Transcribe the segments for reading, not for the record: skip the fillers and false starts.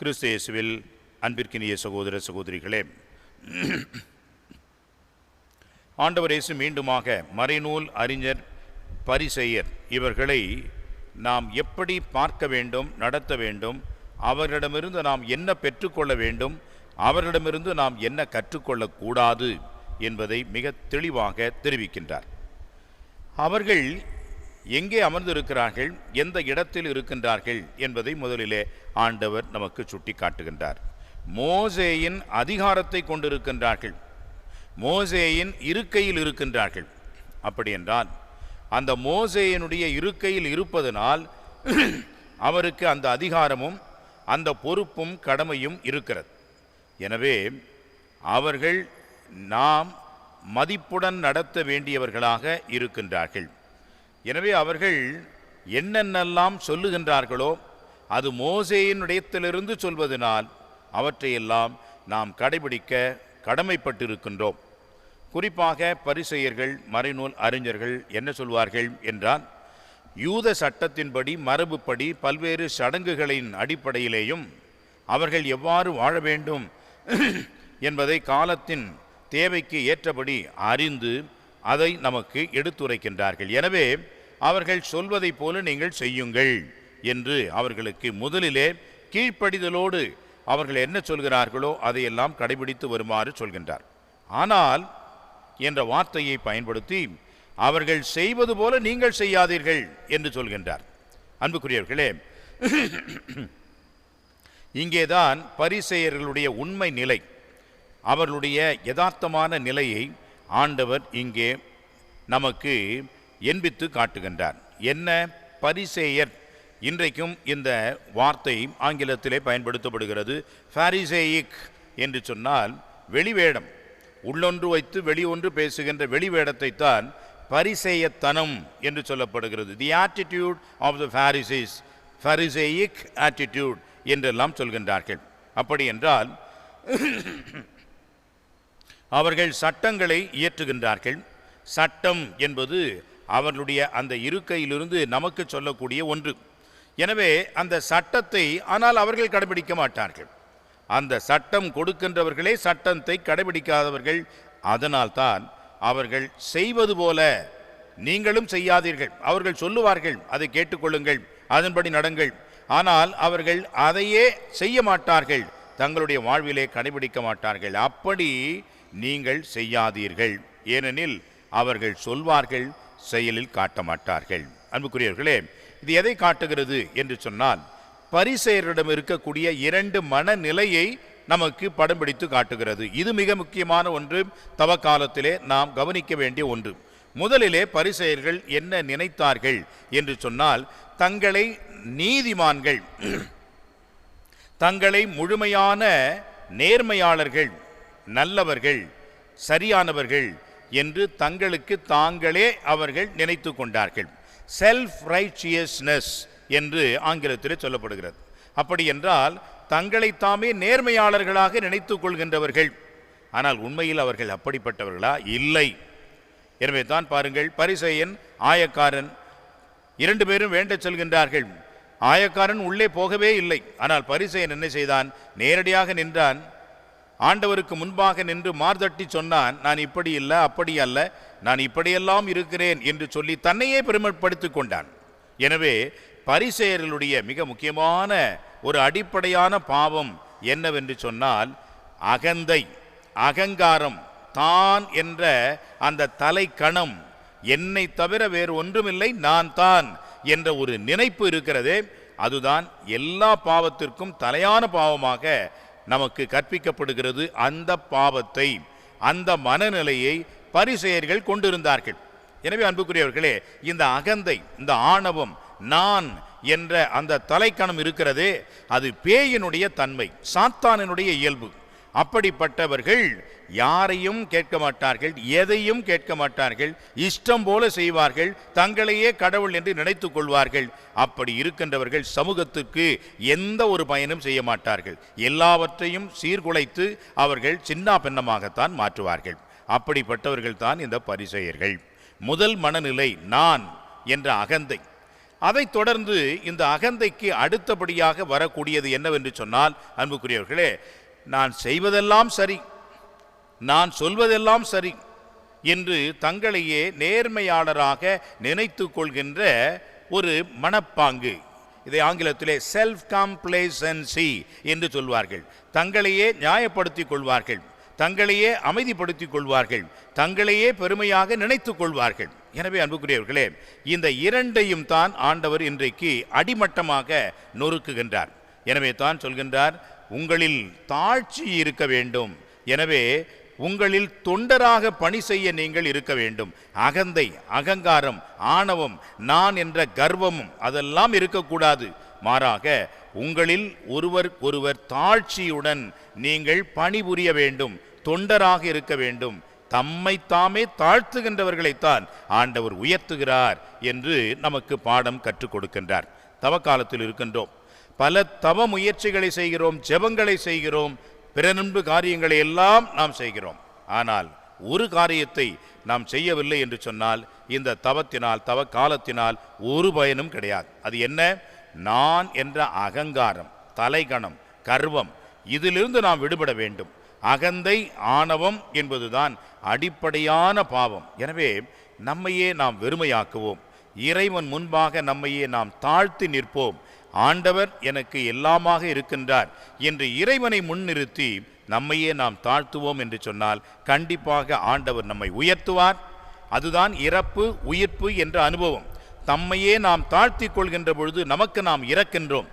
கிறிஸ்து இயேசுவில் அன்பிற்கினிய சகோதர சகோதரிகளே, ஆண்டவர் இயேசு மீண்டுமாக மறைநூல் அறிஞர், பரிசேயர் இவர்களை நாம் எப்படி பார்க்க வேண்டும், நடத்த வேண்டும், அவர்களிடமிருந்து நாம் என்ன பெற்றுக்கொள்ள வேண்டும், அவர்களிடமிருந்து நாம் என்ன கற்றுக்கொள்ளக்கூடாது என்பதை மிக தெளிவாக தெரிவிக்கின்றார். அவர்கள் எங்கே அமர்ந்திருக்கிறார்கள், எந்த இடத்தில் இருக்கின்றார்கள் என்பதை முதலிலே ஆண்டவர் நமக்கு சுட்டி காட்டுகின்றார். மோசேயின் அதிகாரத்தை கொண்டிருக்கின்றார்கள், மோசேயின் இருக்கையில் இருக்கின்றார்கள். அப்படி என்றால் அந்த மோசேயினுடைய இருக்கையில் இருப்பதனால் அவருக்கு அந்த அதிகாரமும் அந்த பொறுப்பும் கடமையும் இருக்கிறது. எனவே அவர்கள் நாம் மதிப்புடன் நடத்த வேண்டியவர்களாக இருக்கின்றார்கள். எனவே அவர்கள் என்னென்னெல்லாம் சொல்லுகின்றார்களோ அது மோசேயினிடத்திலிருந்து சொல்வதனால் அவற்றையெல்லாம் நாம் கடைபிடிக்க கடமைப்பட்டிருக்கின்றோம். குறிப்பாக பரிசேயர்கள், மறைநூல் அறிஞர்கள் என்ன சொல்வார்கள் என்றால், யூத சட்டத்தின்படி, மரபுப்படி, பல்வேறு சடங்குகளின் அடிப்படையிலேயும் அவர்கள் எவ்வாறு வாழ வேண்டும் என்பதை காலத்தின் தேவைக்கு ஏற்றபடி அறிந்து அதை நமக்கு எடுத்துரைக்கின்றார்கள். எனவே அவர்கள் சொல்வதைப் போல நீங்கள் செய்யுங்கள் என்று அவர்களுக்கு முதலிலே கீழ்ப்படிதலோடு அவர்கள் என்ன சொல்கிறார்களோ அதையெல்லாம் கடைபிடித்து வருமாறு சொல்கின்றார். ஆனால் என்ற வார்த்தையை பயன்படுத்தி அவர்கள் செய்வது போல நீங்கள் செய்யாதீர்கள் என்று சொல்கின்றார். அன்புக்குரியவர்களே, இங்கேதான் பரிசேயர்களுடைய உண்மை நிலை, அவர்களுடைய யதார்த்தமான நிலையை ஆண்டவர் இங்கே நமக்கு எண்பித்து காட்டுகின்றார். என்ன பரிசேயர்? இன்றைக்கும் இந்த வார்த்தை ஆங்கிலத்திலே பயன்படுத்தப்படுகிறது. பாரிசேயிக் என்று சொன்னால் வெளிவேடம், உள்ளொன்று வைத்து வெளி ஒன்று பேசுகின்ற வெளிவேடத்தை தான் பரிசேயத்தனம் என்று சொல்லப்படுகிறது. The attitude of the Pharisees, Pharisaic attitude என்றெல்லாம் சொல்கின்றார்கள். அப்படி என்றால் அவர்கள் சட்டங்களை இயற்றுகின்றார்கள். சட்டம் என்பது அவர்களுடைய அந்த இருக்கையிலிருந்து நமக்கு சொல்லக்கூடிய ஒன்று. எனவே அந்த சட்டத்தை ஆனால் அவர்கள் கடைபிடிக்க மாட்டார்கள். அந்த சட்டம் கொடுக்கின்றவர்களே சட்டத்தை கடைபிடிக்காதவர்கள். அதனால்தான் அவர்கள் செய்வது போல நீங்களும் செய்யாதீர்கள். அவர்கள் சொல்லுவார்கள், அதை கேட்டுக்கொள்ளுங்கள், அதன்படி நடங்கள். ஆனால் அவர்கள் அதையே செய்ய மாட்டார்கள், தங்களுடைய வாழ்விலே கடைபிடிக்க மாட்டார்கள். அப்படி நீங்கள் செய்யாதீர்கள், ஏனெனில் அவர்கள் சொல்வார்கள், செயலில் காட்ட மாட்டார்கள். அன்புக்குரியவர்களே, இது எதை காட்டுகிறது என்று சொன்னால், பரிசேயரிடம் இருக்கக்கூடிய இரண்டு மனநிலையை நமக்கு படம் பிடித்து காட்டுகிறது. இது மிக முக்கியமான ஒன்று, தவக்காலத்திலே நாம் கவனிக்க வேண்டிய ஒன்று. முதலிலே பரிசேயர்கள் என்ன நினைத்தார்கள் என்று சொன்னால், தங்களை நீதிமான்கள், தங்களை முழுமையான நேர்மையாளர்கள், நல்லவர்கள், சரியானவர்கள் என்று தங்களுக்கு தாங்களே அவர்கள் நினைத்து கொண்டார்கள். செல்ஃப் ரைச்சியஸ்னஸ் என்று ஆங்கிலத்தில் சொல்லப்படுகிறது. அப்படி என்றால் தங்களை தாமே நேர்மையாளர்களாக நினைத்து கொள்கின்றவர்கள். ஆனால் உண்மையில் அவர்கள் அப்படிப்பட்டவர்களா? இல்லை. எனவே தான் பாருங்கள், பரிசேயன், ஆயக்காரன் இரண்டு பேரும் வேண்ட செல்கின்றார்கள். ஆயக்காரன் உள்ளே போகவே இல்லை. ஆனால் பரிசேயன் என்ன செய்தான்? நேரடியாக நின்றான். ஆண்டவருக்கு முன்பாக நின்று மார்தட்டி சொன்னான், நான் இப்படி இல்லை, அப்படி அல்ல, நான் இப்படியெல்லாம் இருக்கிறேன் என்று சொல்லி தன்னையே பெருமைப்படுத்திக் கொண்டான். எனவே பரிசேயர்களுடைய மிக முக்கியமான ஒரு அடிப்படையான பாவம் என்னவென்று சொன்னால் அகந்தை, அகங்காரம், தான் என்ற அந்த தலைக்கணம், என்னை தவிர வேறு ஒன்றுமில்லை, நான் தான் என்ற ஒரு நினைப்பு இருக்கிறதே, அதுதான் எல்லா பாவத்திற்கும் தலையான பாவமாக நமக்கு கற்பிக்கப்படுகிறது. அந்த பாவத்தை, அந்த மனநிலையை பரிசேயர்கள் கொண்டிருந்தார்கள். எனவே அன்புக்குரியவர்களே, இந்த அகந்தை, இந்த ஆணவம், நான் என்ற அந்த தலைக்கணம் இருக்கிறதே, அது பேயினுடைய தன்மை, சாத்தானினுடைய இயல்பு. அப்படிப்பட்டவர்கள் யாரையும் கேட்க மாட்டார்கள், எதையும் கேட்க மாட்டார்கள், இஷ்டம் போல செய்வார்கள், தங்களையே கடவுள் என்று நினைத்துக் கொள்வார்கள். அப்படி இருக்கின்றவர்கள் சமூகத்துக்கு எந்த ஒரு பயனும் செய்ய மாட்டார்கள். எல்லாவற்றையும் சீர்குலைத்து அவர்கள் சின்ன பின்னமாகத்தான் மாற்றுவார்கள். அப்படிப்பட்டவர்கள் தான் இந்த பரிசேயர்கள். முதல் மனநிலை நான் என்ற அகந்தை. அதைத் தொடர்ந்து இந்த அகந்தைக்கு அடுத்தபடியாக வரக்கூடியது என்னவென்று சொன்னால், அன்புக்குரியவர்களே, நான் செய்வதெல்லாம் சரி, நான் சொல்வதெல்லாம் சரி என்று தங்களையே நேர்மையாளராக நினைத்து கொள்கின்ற ஒரு மனப்பாங்கு. இதை ஆங்கிலத்திலே செல்ஃப் காம்ப்ளேசன்சி என்று சொல்வார்கள். தங்களையே நியாயப்படுத்திக் கொள்வார்கள், தங்களையே அமைதிப்படுத்திக் கொள்வார்கள், தங்களையே பெருமையாக நினைத்துக் கொள்வார்கள். எனவே அன்புக்குரியவர்களே, இந்த இரண்டையும் தான் ஆண்டவர் இன்றைக்கு அடிமட்டமாக நொறுக்குகின்றார். எனவே தான் சொல்கின்றார், உங்களில் தாழ்ச்சி இருக்க வேண்டும், எனவே உங்களில் தொண்டராக பணி செய்ய நீங்கள் இருக்க வேண்டும். அகந்தை, அகங்காரம், ஆணவம், நான் என்ற கர்வமும் அதெல்லாம் இருக்கக்கூடாது. மாறாக உங்களில் ஒருவர் தாழ்ச்சியுடன் நீங்கள் பணிபுரிய வேண்டும், தொண்டராக இருக்க வேண்டும். தம்மை தாமே தாழ்த்துகின்றவர்களைத்தான் ஆண்டவர் உயர்த்துகிறார் என்று நமக்கு பாடம் கற்றுக் கொடுக்கின்றார். தவக்காலத்தில் இருக்கின்றோம், பல தவ முயற்சிகளை செய்கிறோம், ஜெபங்களை செய்கிறோம், பிறனன்பு காரியங்களை எல்லாம் நாம் செய்கிறோம். ஆனால் ஒரு காரியத்தை நாம் செய்யவில்லை என்று சொன்னால் இந்த தவத்தினால், தவ காலத்தினால் ஒரு பயனும் கிடையாது. அது என்ன? நான் என்ற அகங்காரம், தலைகணம், கர்வம், இதிலிருந்து நாம் விடுபட வேண்டும். அகந்தை, ஆணவம் என்பதுதான் அடிப்படையான பாவம். எனவே நம்மையே நாம் வெறுமையாக்குவோம், இறைவன் முன்பாக நம்மையே நாம் தாழ்த்தி நிற்போம். ஆண்டவர் எனக்கு எல்லாமாக இருக்கின்றார் என்று இறைவனை முன்னிறுத்தி நம்மையே நாம் தாழ்த்துவோம் என்று சொன்னால் கண்டிப்பாக ஆண்டவர் நம்மை உயர்த்துவார். அதுதான் இறப்பு உயிர்ப்பு என்ற அனுபவம். தம்மையே நாம் தாழ்த்தி கொள்கின்ற பொழுது நமக்கு நாம் இறக்கின்றோம்,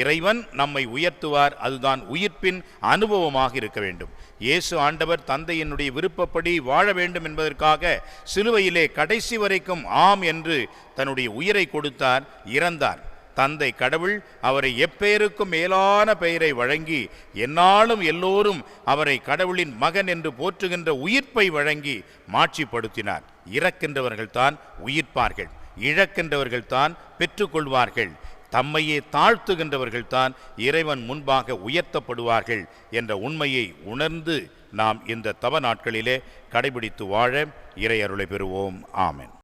இறைவன் நம்மை உயர்த்துவார். அதுதான் உயிர்ப்பின் அனுபவமாக இருக்க வேண்டும். இயேசு ஆண்டவர் தந்தையினுடைய விருப்பப்படி வாழ வேண்டும் என்பதற்காக சிலுவையிலே கடைசி வரைக்கும் ஆம் என்று தன்னுடைய உயிரை கொடுத்தார், இறந்தார். தந்தை கடவுள் அவரை எப்பெயருக்கும் மேலான பெயரை வழங்கி எந்நாளும் எல்லோரும் அவரை கடவுளின் மகன் என்று போற்றுகின்ற உயிர்ப்பை வழங்கி மாட்சிப்படுத்தினார். இறக்கின்றவர்கள் தான் உயிர்ப்பார்கள், இழக்கின்றவர்கள் தான் பெற்றுக்கொள்வார்கள். தம்மையே தாழ்த்துகின்றவர்கள் தான் இறைவன் முன்பாக உயர்த்தப்படுவார்கள் என்ற உண்மையை உணர்ந்து நாம் இந்த தவ நாட்களிலே கடைபிடித்து வாழ இறை அருளை பெறுவோம். ஆமென்.